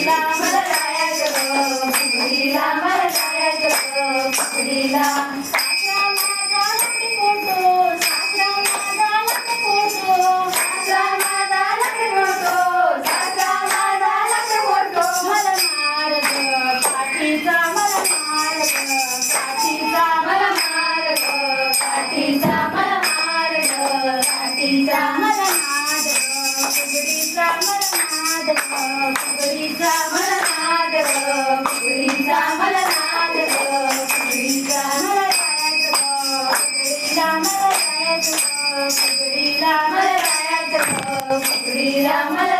मला जायचं ग फुगडीला, मला जायचं ग फुगडीला. सासरा माझा लाकडी फोडतो, सासरा माझा लाकडी फोडतो, सासरा माझा लाकडी फोडतो, सासरा माझा लाकडी फोडतो. मला मार ग काठीचा, मला मार ग काठीचा, मला मार ग काठीचा, मला मार ग काठीचा. मला नाद ग फुगडीचा, मला नाद ग फुगडीचा, मला नाद ग फुगडीचा, मला नाद ग फुगडीचा. मला जायचं ग फुगडीला, मला जायचं ग फुगडीला, मला जायचं ग फुगडीला, मला